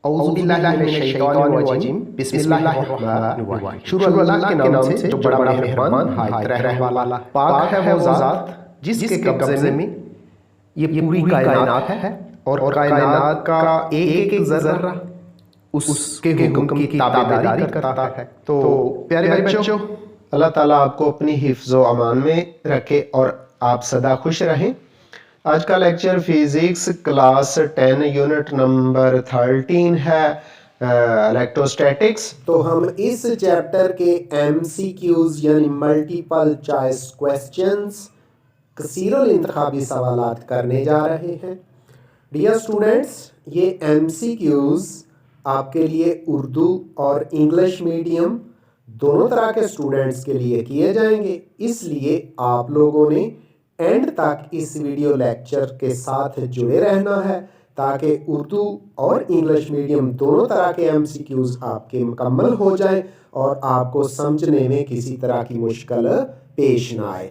औज़ुबिल्लाहिमिनश्शैतानिर्रजीम बिस्मिल्लाहिर्रहमानिर्रहीम। शुरू अल्लाह के नाम से जो बड़ा मेहरबान हायत रहने वाला। पाक है वो ज़ात जिसके कब्ज़े में ये पूरी कायनात है और कायनात का एक एक ज़र्रा उसके हुक्म की ताबेदारी करता है। तो प्यारे बच्चों, अल्लाह ताला आपको अपनी हिफ्ज़ व अमान में रखे और आप सदा खुश रहें। आज का lecture physics class 10 unit number 13 है, इलेक्ट्रोस्टैटिक्स। तो हम इस चैप्टर के MCQs यानी मल्टीपल चॉइस क्वेश्चंस, कसीरुल इंतखाबी सवालात करने जा रहे हैं। डियर स्टूडेंट्स, ये MCQs आपके लिए उर्दू और इंग्लिश मीडियम दोनों तरह के स्टूडेंट्स के लिए किए जाएंगे, इसलिए आप लोगों ने एंड तक इस वीडियो लेक्चर के साथ जुड़े रहना है ताकि उर्दू और इंग्लिश मीडियम दोनों तरह के MCQs आपके मुकम्मल हो जाएं और आपको समझने में किसी तरह की मुश्किल पेश ना आए।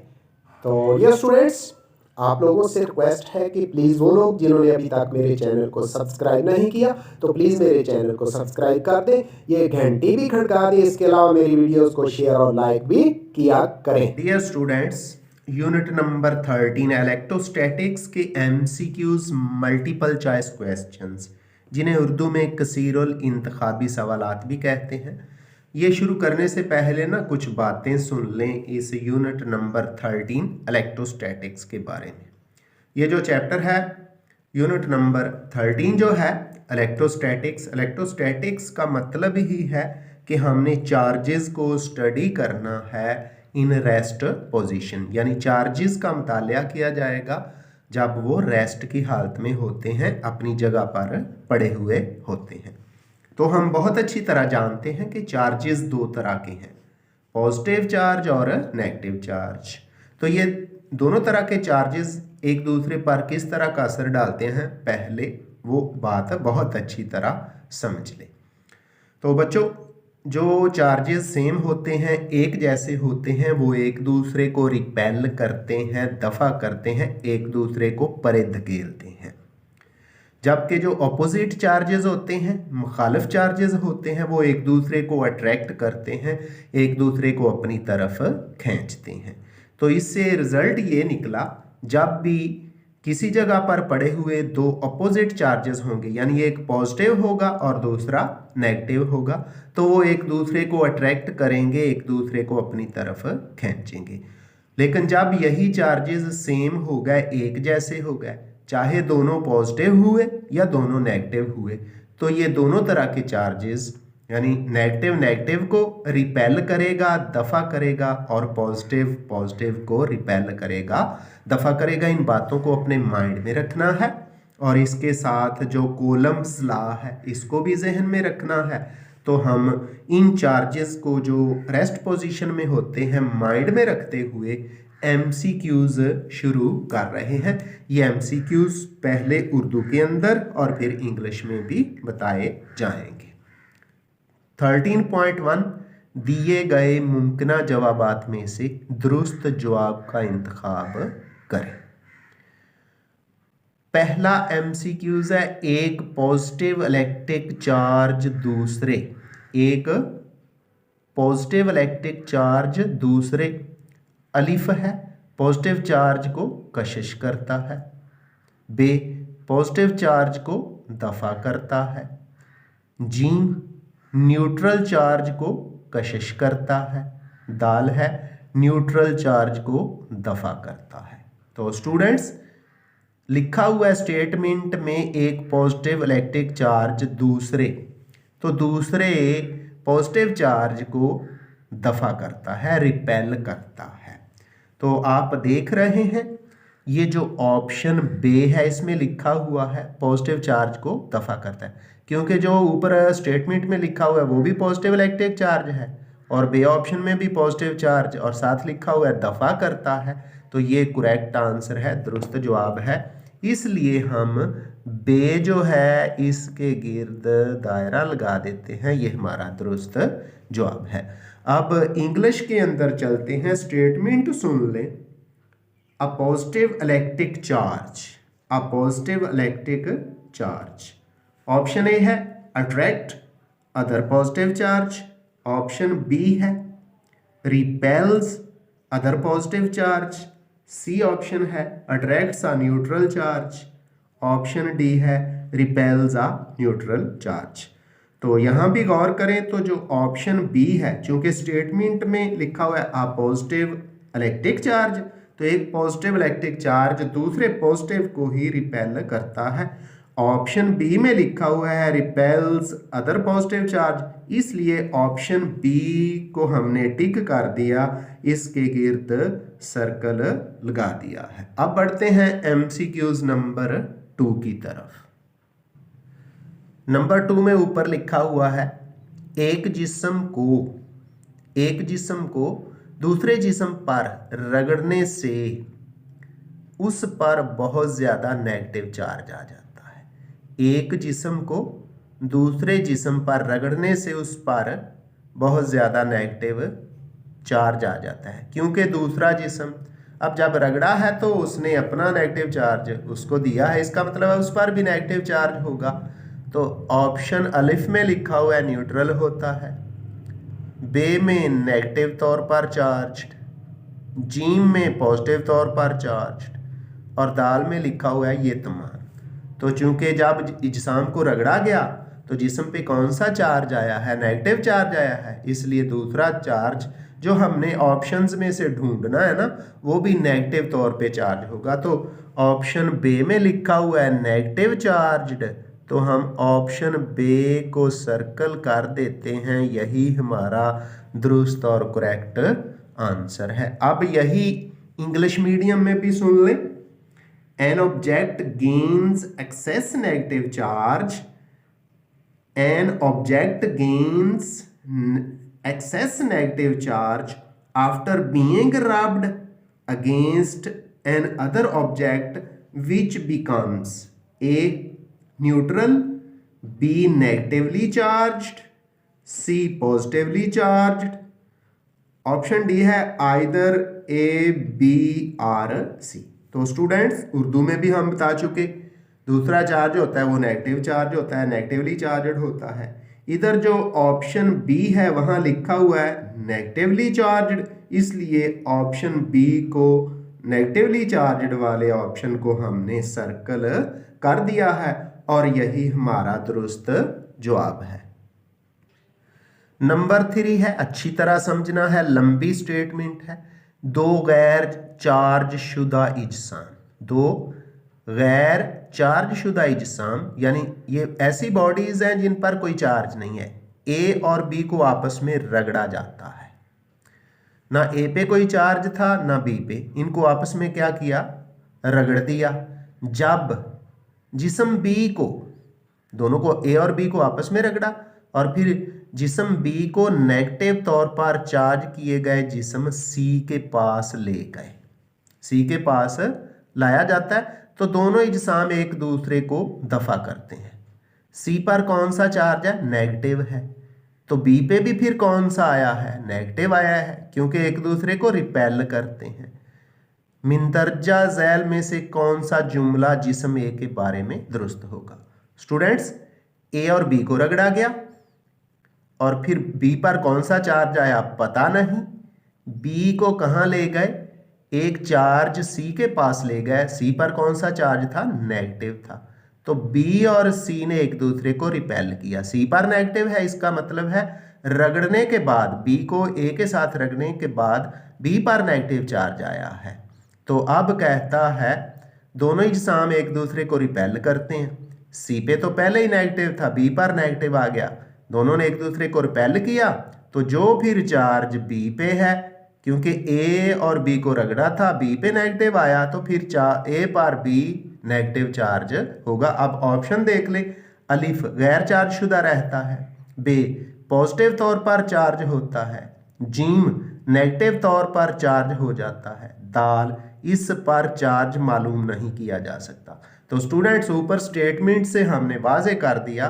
तो ये स्टूडेंट्स, आप लोगों से रिक्वेस्ट है कि प्लीज़ वो लोग जिन्होंने अभी तक मेरे चैनल को सब्सक्राइब नहीं किया तो प्लीज़ मेरे चैनल को सब्सक्राइब कर दें, ये घंटी भी खड़का दें। इसके अलावा मेरी वीडियोस को शेयर और लाइक भी किया करें। Dear students, unit number 13 electrostatics के MCQs मल्टीपल चॉइस क्वेश्चंस, जिन्हें उर्दू में कसीरुल इंतखाबी सवालात भी कहते हैं। ये शुरू करने से पहले ना कुछ बातें सुन लें इस यूनिट नंबर 13 इलेक्ट्रोस्टैटिक्स के बारे में। ये जो चैप्टर है यूनिट नंबर 13 जो है इलेक्ट्रोस्टैटिक्स, इलेक्ट्रोस्टैटिक्स का मतलब ही है कि हमने चार्जेस को स्टडी करना है इन रेस्ट पोजीशन, यानी चार्जेस का मुतालिया किया जाएगा जब वो रेस्ट की हालत में होते हैं, अपनी जगह पर पड़े हुए होते हैं। तो हम बहुत अच्छी तरह जानते हैं कि चार्जेस दो तरह के हैं, पॉजिटिव चार्ज और नेगेटिव चार्ज। तो ये दोनों तरह के चार्जेस एक दूसरे पर किस तरह का असर डालते हैं, पहले वो बात बहुत अच्छी तरह समझ लें। तो बच्चों, जो चार्जेस सेम होते हैं, एक जैसे होते हैं, वो एक दूसरे को रिपेल करते हैं, दफा करते हैं, एक दूसरे को परे धकेलते हैं। जबकि जो अपोजिट चार्जेस होते हैं, मुखालिफ चार्जेस होते हैं, वो एक दूसरे को अट्रैक्ट करते हैं, एक दूसरे को अपनी तरफ खींचते हैं। तो इससे रिजल्ट ये निकला, जब भी किसी जगह पर पड़े हुए दो अपोजिट चार्जेस होंगे, यानी एक पॉजिटिव होगा और दूसरा नेगेटिव होगा, तो वो एक दूसरे को अट्रैक्ट करेंगे, एक दूसरे को अपनी तरफ खींचेंगे। लेकिन जब यही चार्जेस सेम हो गए, एक जैसे हो गए, चाहे दोनों पॉजिटिव हुए या दोनों नेगेटिव हुए, तो ये दोनों तरह के चार्जेस, यानी नेगेटिव नेगेटिव को रिपेल करेगा, दफा करेगा, और पॉजिटिव पॉजिटिव को रिपेल करेगा, दफा करेगा। इन बातों को अपने माइंड में रखना है और इसके साथ जो कूलम्ब्स लॉ है इसको भी जहन में रखना है। तो हम इन चार्जेस को जो रेस्ट पोजीशन में होते हैं माइंड में रखते हुए MCQs शुरू कर रहे हैं। ये MCQs पहले उर्दू के अंदर और फिर इंग्लिश में भी बताए जाएंगे। 13.1 दिए गए मुमकिना जवाबात में से दुरुस्त जवाब का इंतखाब करें। पहला MCQs है, एक पॉजिटिव इलेक्ट्रिक चार्ज दूसरे, एक पॉजिटिव इलेक्ट्रिक चार्ज दूसरे अलिफ है, पॉजिटिव चार्ज को कशिश करता है, बे पॉजिटिव चार्ज को दफा करता है, जीम न्यूट्रल चार्ज को कशिश करता है, दाल है न्यूट्रल चार्ज को दफा करता है। तो स्टूडेंट्स, लिखा हुआ स्टेटमेंट में एक पॉजिटिव इलेक्ट्रिक चार्ज दूसरे, तो दूसरे पॉजिटिव चार्ज को दफा करता है, रिपेल करता है। तो आप देख रहे हैं ये जो ऑप्शन बे है इसमें लिखा हुआ है पॉजिटिव चार्ज को दफा करता है, क्योंकि जो ऊपर स्टेटमेंट में लिखा हुआ है वो भी पॉजिटिव इलेक्ट्रिक चार्ज है और बे ऑप्शन में भी पॉजिटिव चार्ज और साथ लिखा हुआ है दफा करता है। तो ये करेक्ट आंसर है, दुरुस्त जवाब है। इसलिए हम बे जो है इसके गिर्द दायरा लगा देते हैं, ये हमारा दुरुस्त जवाब है। अब इंग्लिश के अंदर चलते हैं, स्टेटमेंट सुन लें। A positive electric charge, a positive electric charge. Option A है attract other positive charge, option B है repels other positive charge, C option है attracts a neutral charge, option D है रिपेल्स अ न्यूट्रल चार्ज। तो यहाँ भी गौर करें तो जो ऑप्शन बी है, चूंकि स्टेटमेंट में लिखा हुआ है अ पॉजिटिव इलेक्ट्रिक चार्ज, तो एक पॉजिटिव इलेक्ट्रिक चार्ज दूसरे पॉजिटिव को ही रिपेल करता है। ऑप्शन बी में लिखा हुआ है रिपेल्स अदर पॉजिटिव चार्ज, इसलिए ऑप्शन बी को हमने टिक कर दिया, इसके गिर्द सर्कल लगा दिया है। अब बढ़ते हैं एमसीक्यूज नंबर 2 की तरफ। नंबर 2 में ऊपर लिखा हुआ है एक जिस्म को दूसरे जिस्म पर रगड़ने से उस पर बहुत ज्यादा नेगेटिव चार्ज आ जाता है। एक जिस्म को दूसरे जिस्म पर रगड़ने से उस पर बहुत ज्यादा नेगेटिव चार्ज आ जाता है, क्योंकि दूसरा जिस्म अब जब रगड़ा है तो उसने अपना नेगेटिव चार्ज उसको दिया है, इसका मतलब है उस पर भी नेगेटिव चार्ज होगा। तो ऑप्शन अलिफ में लिखा हुआ है न्यूट्रल होता है, बे में नेगेटिव तौर पर चार्ज्ड, जीम में पॉजिटिव तौर पर चार्ज्ड और दाल में लिखा हुआ है ये तमाम। तो चूंकि जब इज्साम को रगड़ा गया तो जिस्म पे कौन सा चार्ज आया है, नेगेटिव चार्ज आया है, इसलिए दूसरा चार्ज जो हमने ऑप्शंस में से ढूंढना है ना वो भी नेगेटिव तौर पे चार्ज होगा। तो ऑप्शन बे में लिखा हुआ है नेगेटिव चार्ज्ड, तो हम ऑप्शन बे को सर्कल कर देते हैं, यही हमारा दुरुस्त और करेक्ट आंसर है। अब यही इंग्लिश मीडियम में भी सुन लें, an object gains excess negative charge, an object gains excess negative charge after being rubbed against an other object which becomes A neutral, B negatively charged, C positively charged, option D है either A, B or C। तो students Urdu में भी हम बता चुके, दूसरा charge होता है वो नेगेटिव चार्ज होता है, नेगेटिवली चार्जड होता है। इधर जो ऑप्शन बी है वहां लिखा हुआ है नेगेटिवली चार्ज्ड, इसलिए ऑप्शन बी को नेगेटिवली चार्ज्ड वाले ऑप्शन को हमने सर्कल कर दिया है और यही हमारा दुरुस्त जवाब है। नंबर 3 है, अच्छी तरह समझना है, लंबी स्टेटमेंट है। दो गैर चार्ज शुदा इजसाम, दो गैर चार्ज शुदा इजसाम यानी ये ऐसी बॉडीज हैं जिन पर कोई चार्ज नहीं है, ए और बी को आपस में रगड़ा जाता है, ना ए पे कोई चार्ज था ना बी पे, इनको आपस में क्या किया, रगड़ दिया। जब जिस्म बी को, दोनों को ए और बी को आपस में रगड़ा और फिर जिस्म बी को नेगेटिव तौर पर चार्ज किए गए जिस्म सी के पास ले गए, सी के पास लाया जाता है, तो दोनों इजसाम एक दूसरे को दफा करते हैं। सी पर कौन सा चार्ज है, नेगेटिव है, तो बी पे भी फिर कौन सा आया है, नेगेटिव आया है, क्योंकि एक दूसरे को रिपेल करते हैं। मिंदरजा झैल में से कौन सा जुमला जिस्म ए के बारे में दुरुस्त होगा। स्टूडेंट्स ए और बी को रगड़ा गया और फिर बी पर कौन सा चार्ज आया पता नहीं, बी को कहाँ ले गए, एक चार्ज सी के पास ले गए, सी पर कौन सा चार्ज था, नेगेटिव था, तो बी और सी ने एक दूसरे को रिपेल किया। सी पर नेगेटिव है, इसका मतलब है रगड़ने के बाद, बी को ए के साथ रगड़ने के बाद बी पर नेगेटिव चार्ज आया है। तो अब कहता है दोनों इजसाम एक दूसरे को रिपेल करते हैं, सी पे तो पहले ही नेगेटिव था, बी पर नेगेटिव आ गया, दोनों ने एक दूसरे को रिपेल किया, तो जो फिर चार्ज बी पे है, क्योंकि ए और बी को रगड़ा था, बी पे नेगेटिव आया, तो फिर ए पर बी नेगेटिव चार्ज होगा। अब ऑप्शन देख ले, अलिफ गैर चार्ज शुदा रहता है, बे पॉजिटिव तौर पर चार्ज होता है, जीम नेगेटिव तौर पर चार्ज हो जाता है, दाल इस पर चार्ज मालूम नहीं किया जा सकता। तो स्टूडेंट्स ऊपर स्टेटमेंट से हमने वाजे कर दिया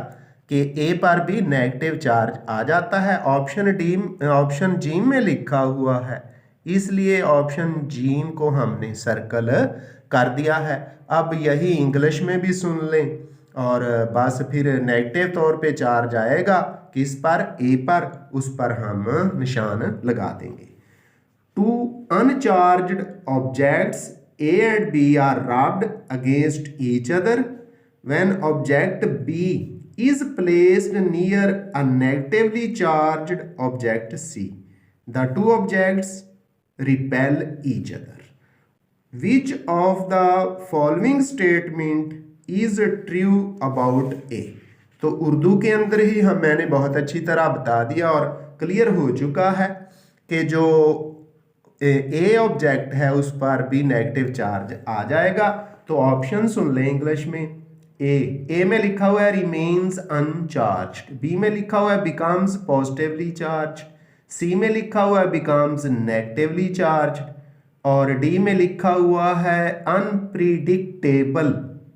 कि ए पर भी नेगेटिव चार्ज आ जाता है। ऑप्शन जीम में लिखा हुआ है, इसलिए ऑप्शन जीम को हमने सर्कल कर दिया है। अब यही इंग्लिश में भी सुन लें, और बस फिर नेगेटिव तौर पे चार्ज आएगा किस पर, ए पर, उस पर हम निशान लगा देंगे। Two uncharged objects A and B are rubbed against each other when object B is placed near a negatively charged object C. The two objects repel each other. Which of the following statement is true about A? तो उर्दू के अंदर ही मैंने बहुत अच्छी तरह बता दिया और क्लियर हो चुका है कि जो ए ऑब्जेक्ट है उस पर भी नेगेटिव चार्ज आ जाएगा। तो ऑप्शन सुन लें इंग्लिश में। ए में लिखा हुआ है रिमेन्स अनचार्ज्ड, बी में लिखा हुआ है बिकम्स पॉजिटिवली चार्ज, सी में लिखा हुआ है बिकम्स नेगेटिवली चार्ज और डी में लिखा हुआ है अनप्रिडिक्टेबल।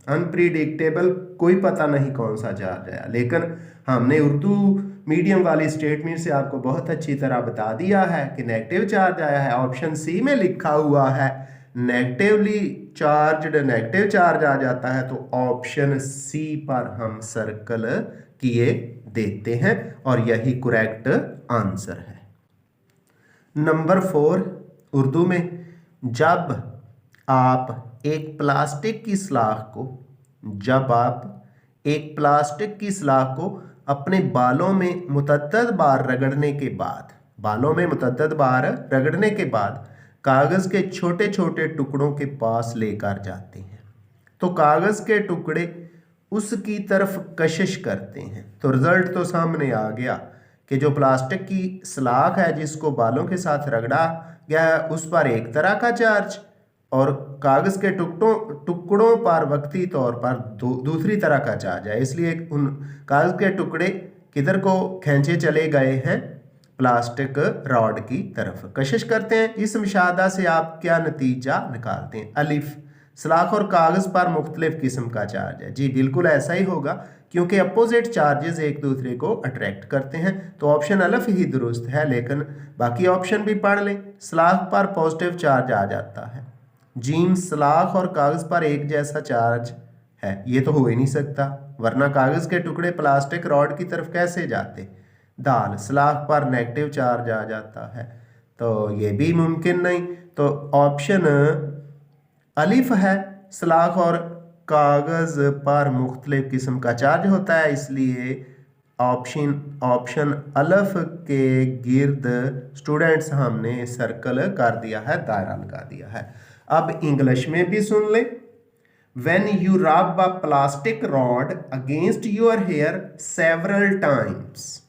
अनप्रिडिक्टेबल कोई पता नहीं कौन सा चार्ज आया, लेकिन हमने उर्दू मीडियम वाली स्टेटमेंट से आपको बहुत अच्छी तरह बता दिया है कि नेगेटिव चार्ज आया है। ऑप्शन सी में लिखा हुआ है नेगेटिवली चार्ज्ड, नेगेटिव चार्ज आ जाता है, तो ऑप्शन सी पर हम सर्कल किए देते हैं और यही करेक्ट आंसर है। नंबर 4 उर्दू में, जब आप एक प्लास्टिक की सलाख को अपने बालों में मुतअद्दिद बार रगड़ने के बाद कागज के छोटे छोटे टुकड़ों के पास लेकर जाते हैं तो कागज के टुकड़े उसकी तरफ कशिश करते हैं, तो रिजल्ट तो सामने आ गया कि जो प्लास्टिक की सलाख है जिसको बालों के साथ रगड़ा गया है उस पर एक तरह का चार्ज और कागज के टुकड़ों पर वक्ती तौर पर दूसरी तरह का चार्ज है। इसलिए उन कागज के टुकड़े किधर को खींचे चले गए हैं, प्लास्टिक रॉड की तरफ कशिश करते हैं। इस मुशाहदा से आप क्या नतीजा निकालते हैं? अलिफ, सलाख और कागज पर मुख्तलिफ किस्म का चार्ज है। जी बिल्कुल ऐसा ही होगा क्योंकि अपोजिट चार्जेस एक दूसरे को अट्रैक्ट करते हैं, तो ऑप्शन अलिफ ही दुरुस्त है। लेकिन बाकी ऑप्शन भी पढ़ लें। सलाख पर पॉजिटिव चार्ज आ जाता है। जीम, सलाख और कागज पर एक जैसा चार्ज है, ये तो हो ही नहीं सकता, वरना कागज के टुकड़े प्लास्टिक रॉड की तरफ कैसे जाते। दाल, सलाख पर नेगेटिव चार्ज आ जाता है, तो ये भी मुमकिन नहीं। तो ऑप्शन अलिफ है, सलाख और कागज पर मुख्तलिफ किस्म का चार्ज होता है, इसलिए ऑप्शन अलिफ के गिर्द स्टूडेंट्स हमने सर्कल कर दिया है, दायरा लगा दिया है। अब इंग्लिश में भी सुन लें। When you rub a plastic rod against your hair several times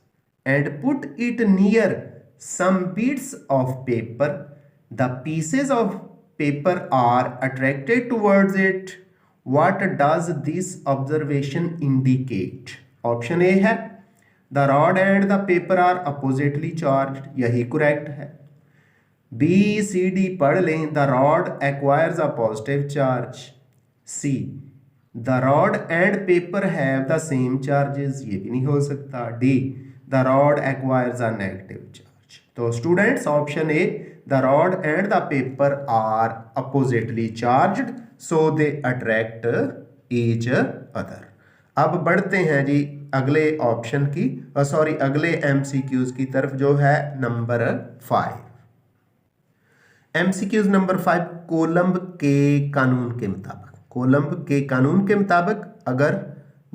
and put it near some bits of paper, the pieces of paper are attracted towards it. What does this observation indicate? Option A है the rod and the paper are oppositely charged, यही correct है। B, C, D पढ़ लें। The rod acquires a positive charge. C, the rod and paper have the same charges, ये भी नहीं हो सकता। D, the rod acquires a negative charge। तो students option A, the rod and the paper are oppositely charged, so they attract each other। अब बढ़ते हैं जी अगले ऑप्शन की अगले MCQs की तरफ, जो है नंबर 5। MCQs नंबर 5, कोलंब के कानून के मुताबिक अगर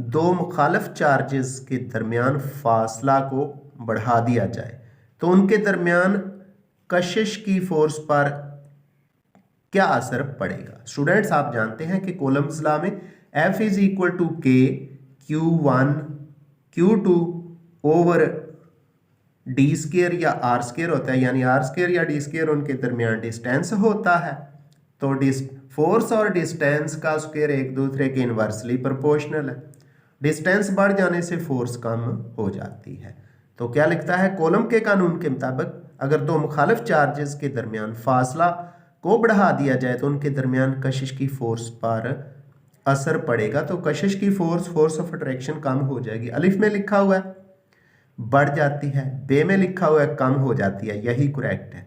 दो मुखालिफ चार्जेस के दरमियान फासला को बढ़ा दिया जाए तो उनके दरमियान कशिश की फोर्स पर क्या असर पड़ेगा। स्टूडेंट्स आप जानते हैं कि कोलम्ब्स लॉ में F is equal to K Q1 Q2 over D square या आर स्केयर होता है, यानी आर स्केयर या डी स्केयर उनके दरमियान डिस्टेंस होता है। तो फोर्स और डिस्टेंस का स्क्वायर एक दूसरे के इनवर्सली प्रोपोर्शनल है। डिस्टेंस बढ़ जाने से फोर्स कम हो जाती है। तो क्या लिखता है, कोलम्ब के कानून के मुताबिक अगर दो मुखालिफ चार्जेस के दरमियान फासला को बढ़ा दिया जाए तो उनके दरमियान कशिश की फोर्स पर असर पड़ेगा। तो कशिश की फोर्स ऑफ अट्रैक्शन कम हो जाएगी। अलिफ में लिखा हुआ है बढ़ जाती है, बे में लिखा हुआ है कम हो जाती है, यही करेक्ट है।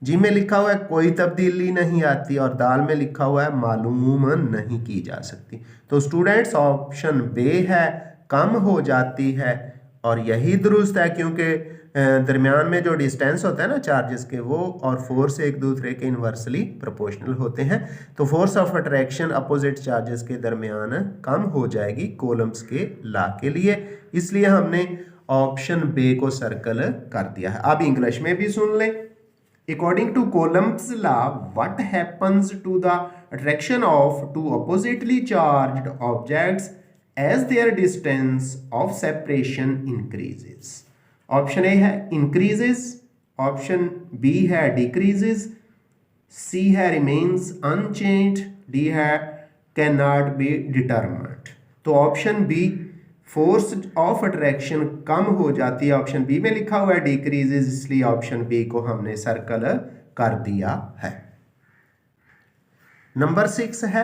जी में लिखा हुआ है कोई तब्दीली नहीं आती और दाल में लिखा हुआ है मालूम नहीं की जा सकती। तो स्टूडेंट्स ऑप्शन बे है, कम हो जाती है, और यही दुरुस्त है क्योंकि दरमियान में जो डिस्टेंस होता है ना चार्जेस के, वो और फोर्स एक दूसरे के इन्वर्सली प्रोपोर्शनल होते हैं। तो force of attraction opposite charges के दरमियान कम हो जाएगी कूलम्ब्स के लॉ के लिए, इसलिए हमने ऑप्शन बे को सर्कल कर दिया है। अब इंग्लिश में भी सुन लें। According to Coulomb's law, what happens to the attraction of two oppositely charged objects as their distance of separation increases? Option A है increases, option B है decreases, C है remains unchanged, D है cannot be determined। तो option B force of attraction कम हो जाती है, option B में लिखा हुआ है डिक्रीजेस, इसलिए ऑप्शन बी को हमने सर्कल कर दिया है। नंबर 6 है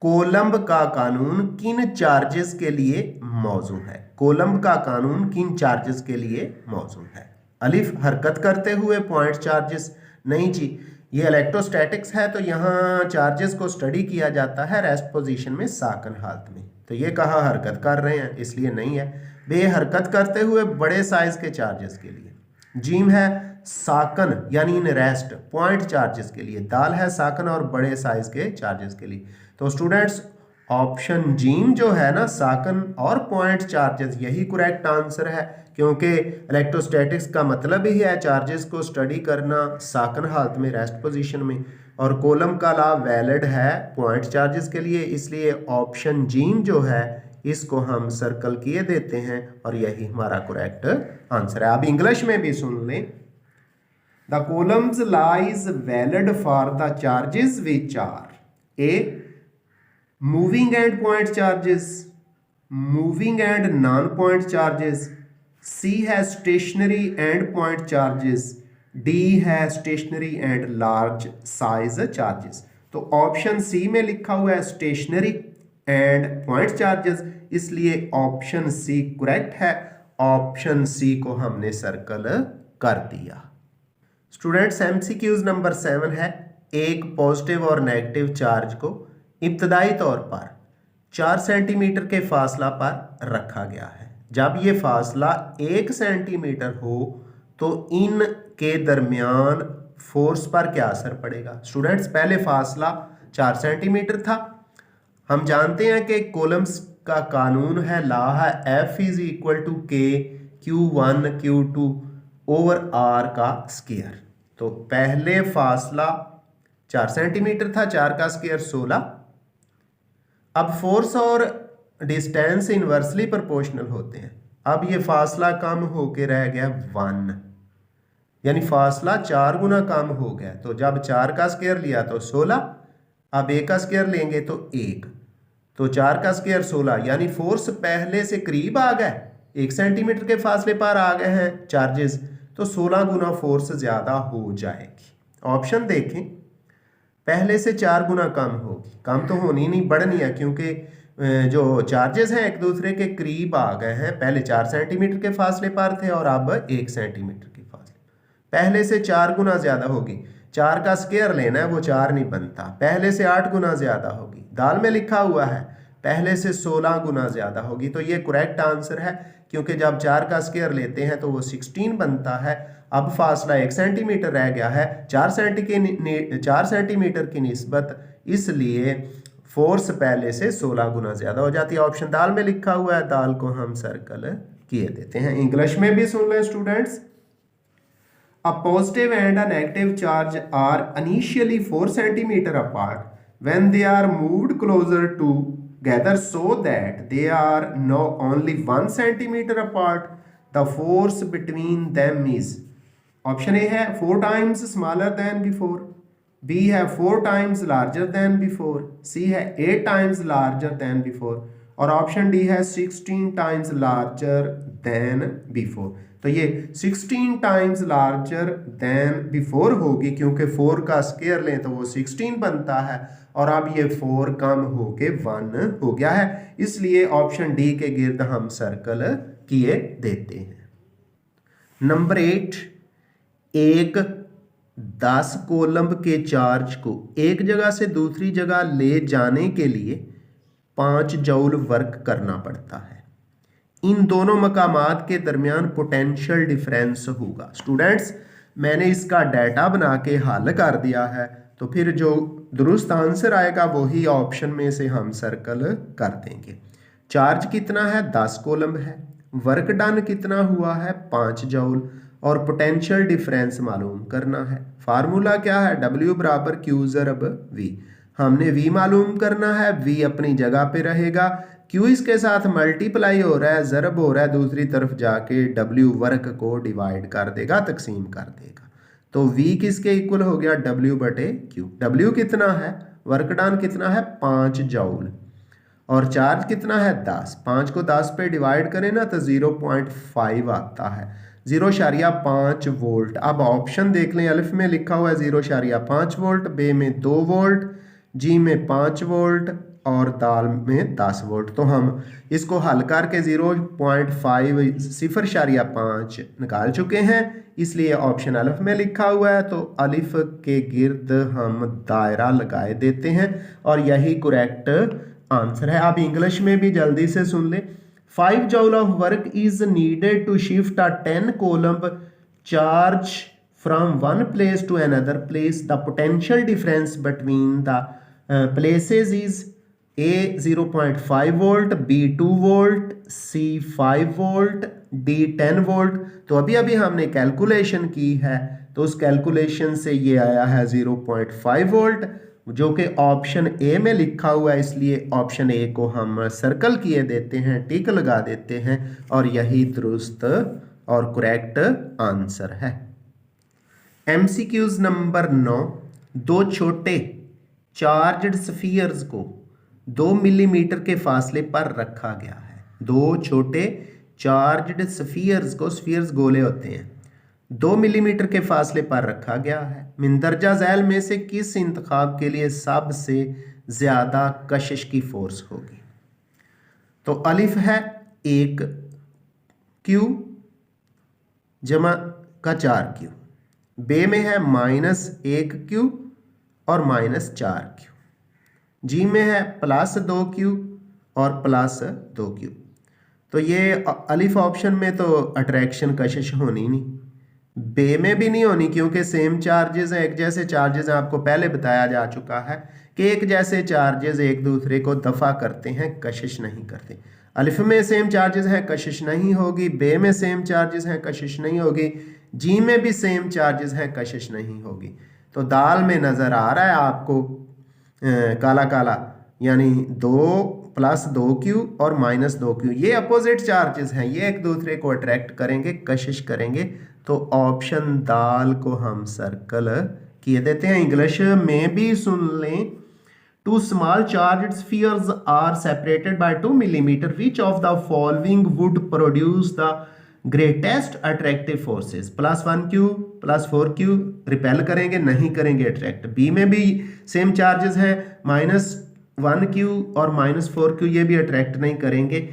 कोलंब का कानून किन चार्जेस के लिए मौजू है? कोलंब का कानून किन चार्जेस के लिए मौजू है? अलिफ हरकत करते हुए पॉइंट चार्जेस, नहीं जी, ये इलेक्ट्रोस्टैटिक्स है, तो यहाँ चार्जेस को स्टडी किया जाता है रेस्ट पोजीशन में साकन हालत में, तो ये कहा हरकत कर रहे हैं इसलिए नहीं है। बे हरकत करते हुए बड़े साइज के चार्जेस के लिए। जीम है साकन यानी इन रेस्ट पॉइंट चार्जेस के लिए। दाल है साकन और बड़े साइज के चार्जेस के लिए। तो स्टूडेंट्स ऑप्शन जीम जो है ना साकन और पॉइंट चार्जेस, यही करेक्ट आंसर है, क्योंकि इलेक्ट्रोस्टैटिक्स का मतलब ही है चार्जेस को स्टडी करना साकन हालत में रेस्ट पोजीशन में, और कोलम का लॉ वैलिड है पॉइंट चार्जेस के लिए, इसलिए ऑप्शन जीम जो है इसको हम सर्कल किए देते हैं और यही हमारा करेक्ट आंसर है। अब इंग्लिश में भी सुन लें। The Coulomb's law is valid for the charges which are a moving and point charges, moving and non point charges, C है stationary and point charges, D है stationary and large size charges. तो option C में लिखा हुआ है stationary and point charges, इसलिए option C correct है। Option C को हमने सर्कल कर दिया। स्टूडेंट्स एमसीक्यूज नंबर 7 है एक पॉजिटिव और नेगेटिव चार्ज को इब्तदाई तौर पर 4 सेंटीमीटर के फासला पर रखा गया है। जब ये फासला 1 सेंटीमीटर हो तो इन के दरमियान फोर्स पर क्या असर पड़ेगा? स्टूडेंट्स पहले फासला 4 सेंटीमीटर था। हम जानते हैं कि कोलम्स का कानून है, लॉ है F इज इक्वल टू के Q1 Q2 ओवर R का स्क्वायर। तो पहले फासला 4 सेंटीमीटर था, 4 का स्क्वायर 16। अब फोर्स और डिस्टेंस इनवर्सली प्रोपोर्शनल होते हैं। अब ये फासला कम होके रह गया 1, यानी फासला 4 गुना कम हो गया। तो जब 4 का स्क्वायर लिया तो 16, अब 1 का स्क्वायर लेंगे तो 1, तो 4 का स्क्वायर 16, यानी फोर्स पहले से करीब आ गए, 1 सेंटीमीटर के फासले पर आ गए हैं चार्जेस, तो 16 गुना फोर्स ज़्यादा हो जाएगी। ऑप्शन देखें, पहले से 4 गुना कम होगी, कम तो होनी नहीं, बढ़नी है, क्योंकि जो चार्जेस हैं एक दूसरे के करीब आ गए हैं। पहले 4 सेंटीमीटर के फासले पर थे और अब 1 सेंटीमीटर के फासले, पहले से 4 गुना ज़्यादा होगी। 4 का स्क्वायर लेना है, वो 4 नहीं बनता, पहले से 8 गुना ज़्यादा होगी। दाल में लिखा हुआ है पहले से 16 गुना ज़्यादा होगी, तो ये करेक्ट आंसर है, क्योंकि जब 4 का स्क्वायर लेते हैं तो वो 16 बनता है। अब फासला 1 सेंटीमीटर रह गया है 4 सेंटीमीटर की निस्बत, इसलिए फोर्स पहले से 16 गुना ज़्यादा हो जाती है। ऑप्शन दाल में लिखा हुआ है, दाल को हम सर्कल किए देते हैं। इंग्लिश में भी सुन लें students. A positive and a negative charge are initially 4 centimeter apart when they are moved closer together so that they are now only 1 centimeter apart. The force between them is, option A है 4 times smaller than before, B है 4 times larger than before, C है 8 times larger than before, और option D है 16 times larger than before। तो ये 16 times larger than before होगी, क्योंकि 4 का स्क्वायर लें तो वो 16 बनता है, और अब ये 4 कम होके 1 हो गया है, इसलिए ऑप्शन डी के गिर्द हम सर्कल किए देते हैं। नंबर 8, एक 10 कोलम्ब के चार्ज को एक जगह से दूसरी जगह ले जाने के लिए 5 जूल वर्क करना पड़ता है। इन दोनों मकामात के दरमियान पोटेंशियल डिफरेंस होगा। स्टूडेंट्स, मैंने इसका डाटा बना के हल कर दिया है, तो फिर जो दुरुस्त आंसर आएगा वही ऑप्शन में से हम सर्कल कर देंगे। चार्ज कितना है? 10 कोलम्ब है। वर्क डन कितना हुआ है? 5 जूल। और पोटेंशियल डिफरेंस मालूम करना है। फार्मूला क्या है? W बराबर Q ज़रब V। हमने V मालूम करना है, V अपनी जगह पे रहेगा, Q इसके साथ मल्टीप्लाई हो रहा है, ज़रब हो रहा है, दूसरी तरफ जाके W वर्क को डिवाइड कर देगा, तकसीम कर देगा। तो V किसके इक्वल हो गया? W बटे Q। W कितना है? वर्क डन कितना है? 5 जूल। और चार्ज कितना है? 10। 5 को 10 पे डिवाइड करें ना तो 0.5 आता है, 0.5 वोल्ट। अब ऑप्शन देख लें, अलिफ में लिखा हुआ है 0.5 वोल्ट, बे में 2 वोल्ट, जी में 5 वोल्ट और दाल में 10 वोल्ट। तो हम इसको हल करके 0.5 निकाल चुके हैं, इसलिए ऑप्शन अलिफ में लिखा हुआ है। तो अलिफ के गिर्द हम दायरा लगाए देते हैं और यही करेक्ट आंसर है। आप इंग्लिश में भी जल्दी से सुन लें। 5 joule of work is needed to shift a 10 coulomb charge from one place to another place. The potential difference between the places is A 0.5 volt, B 2 volt, C 5 volt, D 10 volt। तो अभी अभी हमने calculation की है, तो उस calculation से ये आया है 0.5 वोल्ट, जो कि ऑप्शन ए में लिखा हुआ है, इसलिए ऑप्शन ए को हम सर्कल किए देते हैं, टिक लगा देते हैं और यही दुरुस्त और करेक्ट आंसर है। MCQs number 9। 2 छोटे चार्ज्ड स्फीयर्स को 2 मिलीमीटर के फासले पर रखा गया है। 2 छोटे चार्ज्ड स्फीयर्स को, स्फीयर्स गोले होते हैं, 2 मिलीमीटर के फासले पर रखा गया है। मंदरजा झैल में से किस इंतखाब के लिए सबसे ज्यादा कशिश की फोर्स होगी? तो अलिफ है 1 Q जमा का 4 Q, बे में है -1 Q और -4 Q, जी में है +2 Q और +2 Q। तो ये अलिफ ऑप्शन में तो अट्रैक्शन कशिश होनी नहीं, बे में भी नहीं होनी, क्योंकि सेम चार्जेस हैं, एक जैसे चार्जेस हैं। आपको पहले बताया जा चुका है कि एक जैसे चार्जेस एक दूसरे को दफा करते हैं, कशिश नहीं करते। अलिफ में सेम चार्जेस हैं, कशिश नहीं होगी। बे में सेम चार्जेस हैं, कशिश नहीं होगी। जी में भी सेम चार्जेस हैं, कशिश नहीं होगी। तो दाल में नज़र आ रहा है आपको काला काला, यानी 2 + 2Q और -2Q, ये अपोजिट चार्जेस हैं, ये एक दूसरे को अट्रैक्ट करेंगे, कशिश करेंगे। तो ऑप्शन दाल को हम सर्कल किए देते हैं। इंग्लिश में भी सुन लें। 2 small charged spheres are separated by 2 millimeter. Which of the following would produce the greatest attractive forces? +1Q, +4Q repel करेंगे, नहीं करेंगे अट्रैक्ट। बी में भी सेम चार्जेस हैं, -1Q और -4Q, ये भी अट्रैक्ट नहीं करेंगे।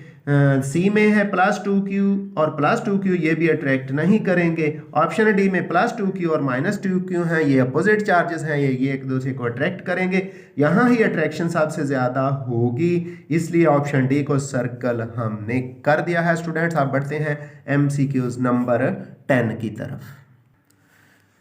सी में है +2Q और +2Q, ये भी अट्रैक्ट नहीं करेंगे। ऑप्शन डी में +2Q और -2Q हैं, ये अपोजिट चार्जेस हैं, ये एक दूसरे को अट्रैक्ट करेंगे। यहाँ ही अट्रैक्शन सबसे ज़्यादा होगी, इसलिए ऑप्शन डी को सर्कल हमने कर दिया है। स्टूडेंट्स, आप बढ़ते हैं MCQs नंबर 10 की तरफ।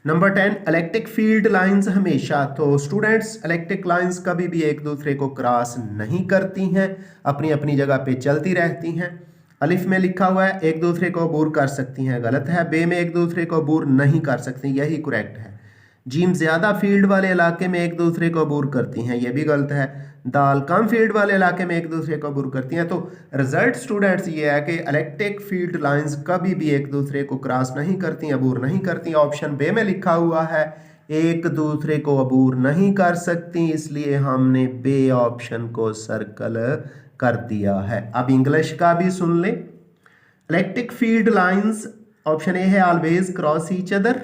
नंबर 10, इलेक्ट्रिक फील्ड लाइंस हमेशा, तो स्टूडेंट्स इलेक्ट्रिक लाइंस कभी भी एक दूसरे को क्रॉस नहीं करती हैं, अपनी अपनी जगह पे चलती रहती हैं। अलिफ में लिखा हुआ है एक दूसरे को अबूर कर सकती हैं, गलत है। बे में एक दूसरे को अबूर नहीं कर सकती, यही करेक्ट है। जीम ज़्यादा फील्ड वाले इलाके में एक दूसरे को अबूर करती हैं, यह भी गलत है। दाल कम फील्ड वाले इलाके में एक दूसरे को अबूर करती हैं। तो रिजल्ट स्टूडेंट्स ये है कि इलेक्ट्रिक फील्ड लाइंस कभी भी एक दूसरे को क्रॉस नहीं करती, अबूर नहीं करती। ऑप्शन बे में लिखा हुआ है एक दूसरे को अबूर नहीं कर सकती, इसलिए हमने बे ऑप्शन को सर्कल कर दिया है। अब इंग्लिश का भी सुन ले। Electric field lines, option A है always cross each other,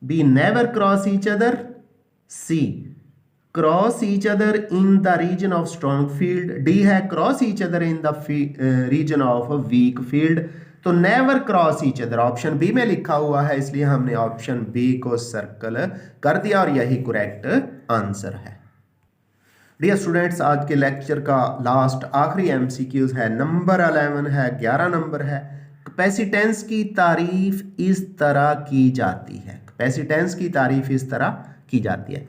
B never cross each other, C cross each other in the region of strong field, D है cross each other in the region of weak field. तो never cross each other option B में लिखा हुआ है, इसलिए हमने option B को circle कर दिया और यही करेक्ट आंसर है। डियर स्टूडेंट्स, आज के लेक्चर का लास्ट आखिरी एमसीक्यूज है, नंबर 11 है, 11 नंबर है। कैपेसिटेंस की तारीफ इस तरह की जाती है, कैपेसिटेंस की तारीफ इस तरह की जाती है।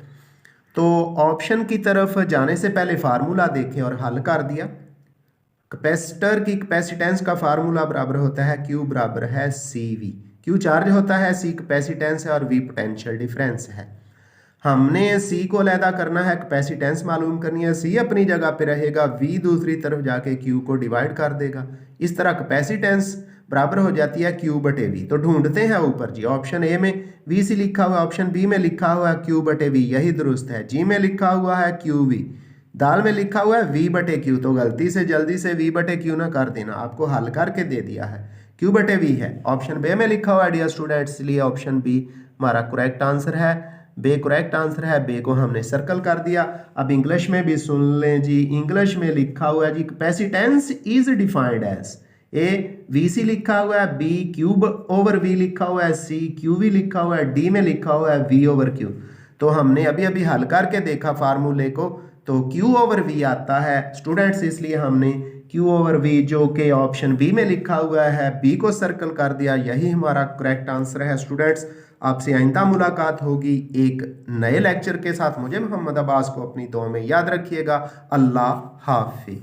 तो ऑप्शन की तरफ जाने से पहले फार्मूला देखें और हल कर दिया। कैपेसिटर की कैपेसिटेंस का फार्मूला बराबर होता है Q बराबर है CV। Q चार्ज होता है, C कैपेसिटेंस है और V पोटेंशियल डिफरेंस है। हमने C को अलहदा करना है, कैपेसिटेंस मालूम करनी है। C अपनी जगह पे रहेगा, V दूसरी तरफ जाके Q को डिवाइड कर देगा। इस तरह कैपेसिटेंस बराबर हो जाती है Q बटे V। तो ढूंढते हैं ऊपर जी, ऑप्शन ए में VC लिखा हुआ है, ऑप्शन बी में लिखा हुआ है Q बटे V, यही दुरुस्त है। जी में लिखा हुआ है QV, दाल में लिखा हुआ है V बटे Q। तो गलती से जल्दी से V बटे Q ना कर देना, आपको हल करके दे दिया है, Q बटे V है। ऑप्शन बे में लिखा हुआ है डियर स्टूडेंट्स, इसलिए ऑप्शन बी हमारा करेक्ट आंसर है। बे करेक्ट आंसर है, बे को हमने सर्कल कर दिया। अब इंग्लिश में भी सुन लें जी, इंग्लिश में लिखा हुआ है जी, capacitance is defined as, A VC लिखा हुआ है, बी Q ओवर V लिखा हुआ है, C QV लिखा हुआ है, डी में लिखा हुआ है V ओवर Q। तो हमने अभी अभी हल करके देखा फार्मूले को, तो Q ओवर V आता है स्टूडेंट्स, इसलिए हमने Q ओवर V जो कि ऑप्शन बी में लिखा हुआ है, बी को सर्कल कर दिया, यही हमारा करेक्ट आंसर है। स्टूडेंट्स, आपसे आइंदा मुलाकात होगी एक नए लेक्चर के साथ। मुझे मोहम्मद अब्बास को अपनी दुआ में याद रखिएगा। अल्लाह हाफिज।